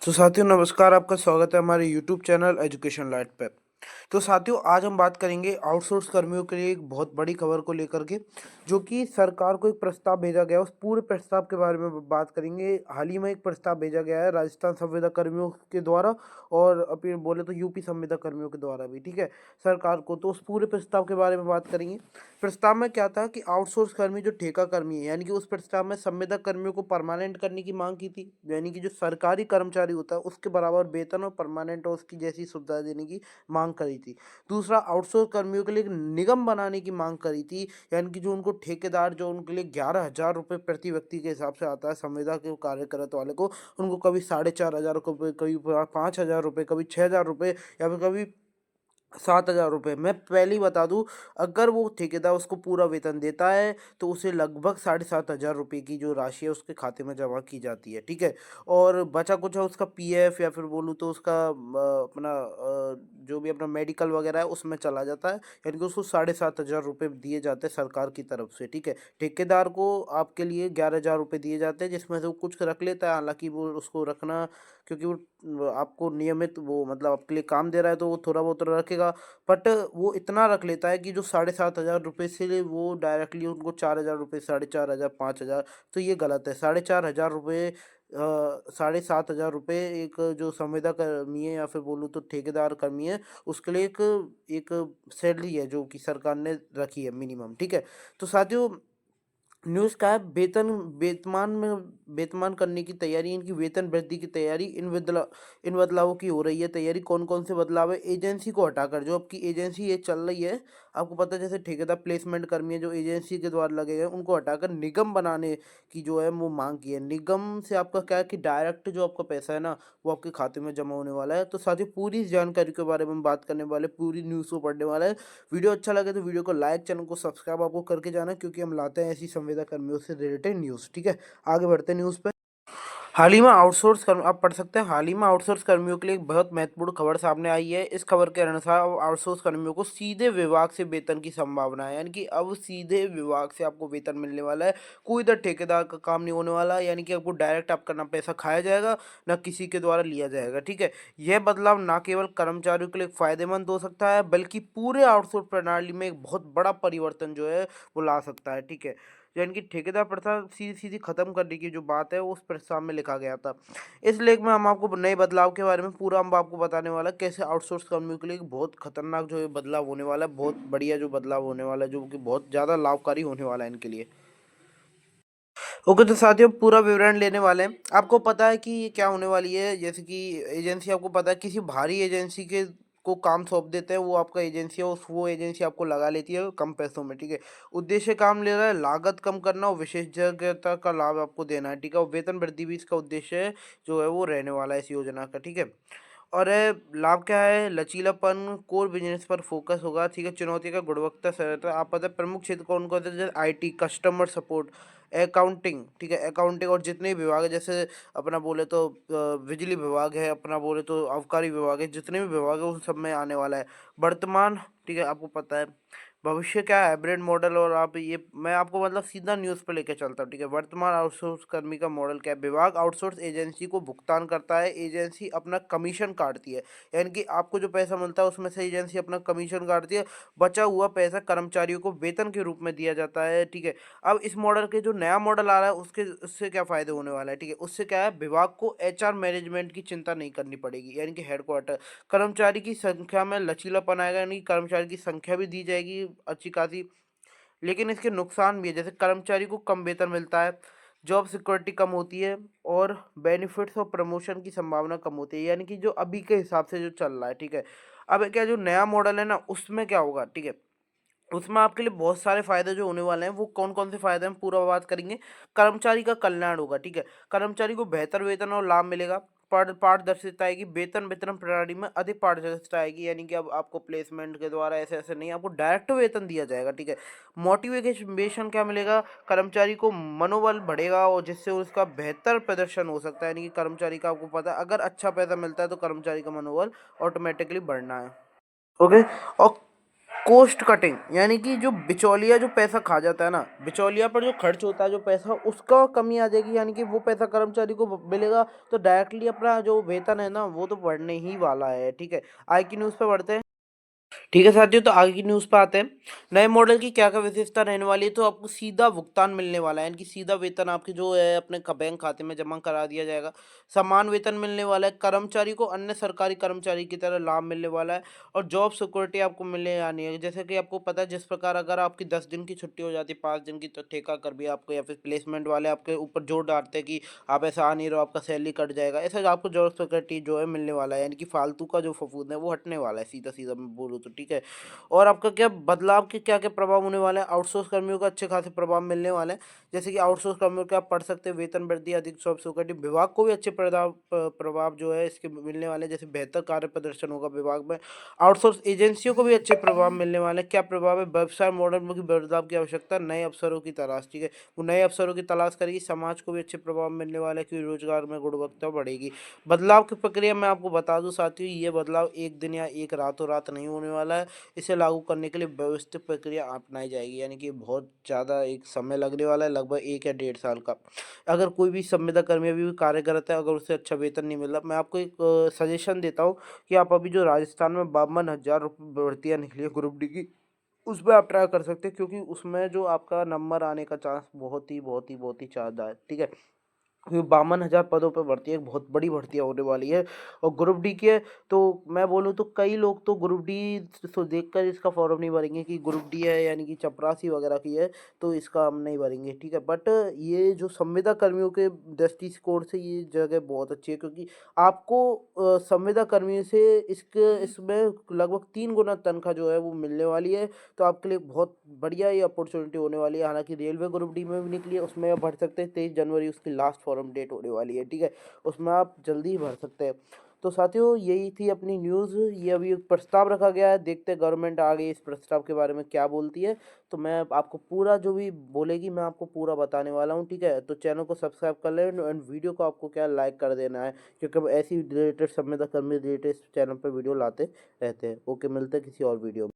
तो साथियों नमस्कार, आपका स्वागत है हमारे यूट्यूब चैनल एजुकेशन लाइट पे। तो साथियों आज हम बात करेंगे आउटसोर्स कर्मियों के लिए एक बहुत बड़ी खबर को लेकर के, जो कि सरकार को एक प्रस्ताव भेजा गया है। उस पूरे प्रस्ताव के बारे में बात करेंगे। हाल ही में एक प्रस्ताव भेजा गया है राजस्थान संविदा कर्मियों के द्वारा और अपने बोले तो यूपी संविदा कर्मियों के द्वारा भी, ठीक है, सरकार को। तो उस पूरे प्रस्ताव के बारे में बात करेंगे। प्रस्ताव में क्या था कि आउटसोर्स कर्मी जो ठेका कर्मी है, यानी कि उस प्रस्ताव में संविदा कर्मियों को परमानेंट करने की मांग की थी, यानी कि जो सरकारी कर्मचारी होता है उसके बराबर वेतन और परमानेंट और उसकी जैसी सुविधा देने की मांग करी थी। दूसरा, आउटसोर्स कर्मियों के लिए एक निगम बनाने की मांग करी थी, यानी कि जो उनको ठेकेदार जो उनके लिए 11,000 रुपये प्रति व्यक्ति के हिसाब से आता है संविदा के कार्य करत वाले को, उनको कभी 4,500 रुपये, कभी 5,000 रुपये, कभी 6,000 रुपये या फिर कभी 7,000 रुपये। मैं पहले ही बता दूं, अगर वो ठेकेदार उसको पूरा वेतन देता है तो उसे लगभग 7,500 रुपये की जो राशि है उसके खाते में जमा की जाती है, ठीक है। और बचा कुछ है उसका पीएफ या फिर बोलूँ तो उसका अपना जो भी अपना मेडिकल वगैरह है उसमें चला जाता है, यानी कि उसको 7,500 रुपये दिए जाते हैं सरकार की तरफ से, ठीक है। ठेकेदार को आपके लिए 11,000 रुपये दिए जाते हैं, जिसमें से वो कुछ रख लेता है, हालांकि वो उसको रखना, क्योंकि वो आपको नियमित वो मतलब आपके लिए काम दे रहा है तो वो थोड़ा बहुत रखेगा। बट वो इतना रख लेता है कि जो 7,500 रुपये से वो डायरेक्टली उनको 4,000 रुपये, 4,500, 5,000। तो ये गलत है। 4,500 रुपये 7,500 रुपये एक जो संविदा कर्मी है या फिर बोलूँ तो ठेकेदार कर्मी है उसके लिए एक एक सैलरी है जो कि सरकार ने रखी है मिनिमम, ठीक है। तो साथियों न्यूज़ का है वेतमान करने की तैयारी, इनकी वेतन वृद्धि की तैयारी, इन बदलावों की हो रही है तैयारी। कौन कौन से बदलाव है? एजेंसी को हटाकर जो आपकी एजेंसी ये चल रही है, आपको पता है जैसे ठेकेदार प्लेसमेंट कर्मी है जो एजेंसी के द्वारा लगे हैं, उनको हटाकर निगम बनाने की जो है वो मांग की है। निगम से आपका क्या है कि डायरेक्ट जो आपका पैसा है ना वो आपके खाते में जमा होने वाला है। तो साथ ही पूरी इस जानकारी के बारे में हम बात करने वाले, पूरी न्यूज़ को पढ़ने वाला है। वीडियो अच्छा लगे तो वीडियो को लाइक, चैनल को सब्सक्राइब आपको करके जाना, क्योंकि हम लाते हैं ऐसी संविदा कर्मियों से रिलेटेड न्यूज़, ठीक है। आगे बढ़ते हैं न्यूज़ पे। हाल ही में आउटसोर्स कर्म आप पढ़ सकते हैं। हाल ही में आउटसोर्स कर्मियों के लिए एक बहुत महत्वपूर्ण खबर सामने आई है। इस खबर के अनुसार अब आउटसोर्स कर्मियों को सीधे विभाग से वेतन की संभावना है, यानी कि अब सीधे विभाग से आपको वेतन मिलने वाला है। कोई इधर ठेकेदार का काम नहीं होने वाला, यानी कि आपको डायरेक्ट आपका ना पैसा खाया जाएगा ना किसी के द्वारा लिया जाएगा, ठीक है। यह बदलाव न केवल कर्मचारियों के लिए फायदेमंद हो सकता है बल्कि पूरे आउटसोर्स प्रणाली में एक बहुत बड़ा परिवर्तन जो है वो ला सकता है, ठीक है। यानी कि ठेकेदार प्रथा सीधी सीधी खत्म करने की जो बात है वो उस प्रस्ताव में लिखा गया था। इस लेख में हम आपको नए बदलाव के बारे में पूरा हम आपको बताने वाला है, कैसे आउटसोर्स कर्मियों के लिए एक बहुत खतरनाक जो है बदलाव होने वाला है, बहुत बढ़िया जो बदलाव होने वाला है, जो कि बहुत ज़्यादा लाभकारी होने वाला है इनके लिए। ओके, तो साथियों पूरा विवरण लेने वाले हैं। आपको पता है कि ये क्या होने वाली है, जैसे कि एजेंसी, आपको पता है किसी भारी एजेंसी के को काम सौंप देते हैं, वो आपका एजेंसी है, उस वो एजेंसी आपको लगा लेती है कम पैसों में, ठीक है। उद्देश्य काम ले रहा है लागत कम करना और विशेषज्ञता का लाभ आपको देना है, ठीक है। और वेतन वृद्धि भी इसका उद्देश्य है जो है वो रहने वाला है इस योजना का, ठीक है। और लाभ क्या है? लचीलापन, कोर बिजनेस पर फोकस होगा, ठीक है। चुनौती का गुणवत्ता सरलता, आप पता है प्रमुख क्षेत्र कौन कौन से, जैसे आईटी, कस्टमर सपोर्ट, अकाउंटिंग, ठीक है। अकाउंटिंग और जितने भी विभाग है, जैसे अपना बोले तो बिजली विभाग है, अपना बोले तो आबकारी विभाग है, जितने भी विभाग है उन सब में आने वाला है। वर्तमान, ठीक है, आपको पता है। भविष्य क्या है? Hybrid model. और आप ये मैं आपको मतलब सीधा न्यूज़ पे लेके चलता हूँ, ठीक है। वर्तमान आउटसोर्स कर्मी का मॉडल क्या है? विभाग आउटसोर्स एजेंसी को भुगतान करता है, एजेंसी अपना कमीशन काटती है, यानी कि आपको जो पैसा मिलता है उसमें से एजेंसी अपना कमीशन काटती है। बचा हुआ पैसा कर्मचारियों को वेतन के रूप में दिया जाता है, ठीक है। अब इस मॉडल के जो नया मॉडल आ रहा है उसके उससे क्या फ़ायदे होने वाला है, ठीक है। उससे क्या है, विभाग को एचआर मैनेजमेंट की चिंता नहीं करनी पड़ेगी, यानी कि हेडक्वार्टर। कर्मचारी की संख्या में लचीलापन आएगा, यानी कि कर्मचारी की संख्या भी दी जाएगी अच्छी खासी। लेकिन इसके नुकसान भी है, जैसे कर्मचारी को कम वेतन मिलता है, जॉब सिक्योरिटी कम होती है और बेनिफिट्स और प्रमोशन की संभावना कम होती है, यानी कि जो अभी के हिसाब से जो चल रहा है, ठीक है। अब क्या जो नया मॉडल है ना उसमें क्या होगा, ठीक है। उसमें आपके लिए बहुत सारे फायदे जो होने वाले हैं, वो कौन कौन से फायदे हैं पूरा बात करेंगे। कर्मचारी का कल्याण होगा, ठीक है। कर्मचारी को बेहतर वेतन और लाभ मिलेगा। पारदर्शिता आएगी, वेतन वितरण प्रणाली में अधिक पारदर्शिता आएगी, यानी कि अब आपको प्लेसमेंट के द्वारा ऐसे ऐसे नहीं, आपको डायरेक्ट वेतन दिया जाएगा, ठीक है। मोटिवेशन क्या मिलेगा? कर्मचारी को मनोबल बढ़ेगा और जिससे उसका बेहतर प्रदर्शन हो सकता है, यानी कि कर्मचारी का, आपको पता है अगर अच्छा पैसा मिलता है तो कर्मचारी का मनोबल ऑटोमेटिकली बढ़ना है। ओके। और कोस्ट कटिंग यानी कि जो बिचौलिया जो पैसा खा जाता है ना, बिचौलिया पर जो खर्च होता है जो पैसा, उसका कमी आ जाएगी, यानी कि वो पैसा कर्मचारी को मिलेगा, तो डायरेक्टली अपना जो वेतन है ना वो तो बढ़ने ही वाला है। ठीक है, आई की न्यूज़ पे बढ़ते हैं। ठीक है साथियों, तो आगे की न्यूज़ पे आते हैं। नए मॉडल की क्या क्या विशेषता रहने वाली है, तो आपको सीधा भुगतान मिलने वाला है, यानी कि सीधा वेतन आपके जो है अपने बैंक खाते में जमा करा दिया जाएगा। समान वेतन मिलने वाला है, कर्मचारी को अन्य सरकारी कर्मचारी की तरह लाभ मिलने वाला है, और जॉब सिक्योरिटी आपको मिलने आनी है। जैसे कि आपको पता है, जिस प्रकार अगर आपकी 10 दिन की छुट्टी हो जाती है, 5 दिन की, तो ठेका कर भी आपको या फिर प्लेसमेंट वाले आपके ऊपर जोर डालते हैं कि आप ऐसा आ नहीं रहो, आपका सैलरी कट जाएगा। ऐसा आपको जॉब सिक्योरिटी जो है मिलने वाला है, यानी कि फालतू का जो फफूंद है वो हटने वाला है, सीधा सीधा मैं बोलूँ तो। ठीक है, और आपका क्या बदलाव के क्या क्या प्रभाव होने वाले हैं, आउटसोर्स कर्मियों को अच्छे खासे प्रभाव मिलने वाले हैं। जैसे कि आउटसोर्स कर्मियों के आप पढ़ सकते हैं, वेतन वृद्धि, अधिक जॉब सिक्योरिटी, विभाग को भी अच्छे प्रभाव जो है इसके मिलने वाले हैं। जैसे बेहतर कार्य प्रदर्शन होगा विभाग में। आउटसोर्स एजेंसियों को भी अच्छे प्रभाव मिलने वाले हैं। क्या प्रभाव है, व्यवसाय मॉडल में बदलाव की आवश्यकता, नए अवसरों की तलाश। ठीक है, वो नए अवसरों की तलाश करेगी, समाज को भी अच्छे प्रभाव मिलने वाले हैं कि रोजगार में गुणवत्ता बढ़ेगी। बदलाव की प्रक्रिया मैं आपको बता दूं साथियों, ये बदलाव एक दिन या एक रातों रात नहीं होने वाला है। इसे लागू करने के लिए व्यवस्थित प्रक्रिया अपनाई जाएगी, यानी कि बहुत ज़्यादा एक समय लगने वाला है, लगभग 1 या 1.5 साल का। अगर कोई भी संविदा कर्मी अभी भी कार्य करता है, अगर उसे अच्छा वेतन नहीं मिल रहा, मैं आपको एक सजेशन देता हूँ कि आप अभी जो राजस्थान में 52,000 भर्तियाँ निकली है ग्रुप डी की, उसमें आप ट्राई कर सकते हैं, क्योंकि उसमें जो आपका नंबर आने का चांस बहुत ही ज़्यादा है। ठीक है, 52,000 पदों पर भर्ती है, एक बहुत बड़ी भर्तियाँ होने वाली है। और ग्रुप डी की है, तो मैं बोलूँ तो कई लोग तो ग्रुप डी तो देखकर इसका फॉर्म नहीं भरेंगे कि ग्रुप डी है, यानी कि चपरासी वगैरह की है, तो इसका हम नहीं भरेंगे। ठीक है, बट ये जो संविदा कर्मियों के दृष्टिकोण से ये जगह बहुत अच्छी है, क्योंकि आपको संविदा कर्मियों से इसमें लगभग 3 गुना तनख्वाह जो है वो मिलने वाली है। तो आपके लिए बहुत बढ़िया ये अपॉर्चुनिटी होने वाली है। हालांकि रेलवे ग्रुप डी में भी निकली है, उसमें आप भर सकते हैं, 23 जनवरी उसकी लास्ट फॉरम डेट होने वाली है। ठीक है, उसमें आप जल्दी ही भर सकते हैं। तो साथियों, यही थी अपनी न्यूज़। ये अभी एक प्रस्ताव रखा गया है, देखते हैं गवर्नमेंट आगे इस प्रस्ताव के बारे में क्या बोलती है। तो मैं आपको पूरा जो भी बोलेगी मैं आपको पूरा बताने वाला हूँ। ठीक है, तो चैनल को सब्सक्राइब कर लें, एंड वीडियो को आपको क्या लाइक कर देना है, क्योंकि हम ऐसी रिलेटेड संविदा कर्मी रिलेटेड चैनल पर वीडियो लाते रहते हैं। ओके, मिलते हैं किसी और वीडियो में।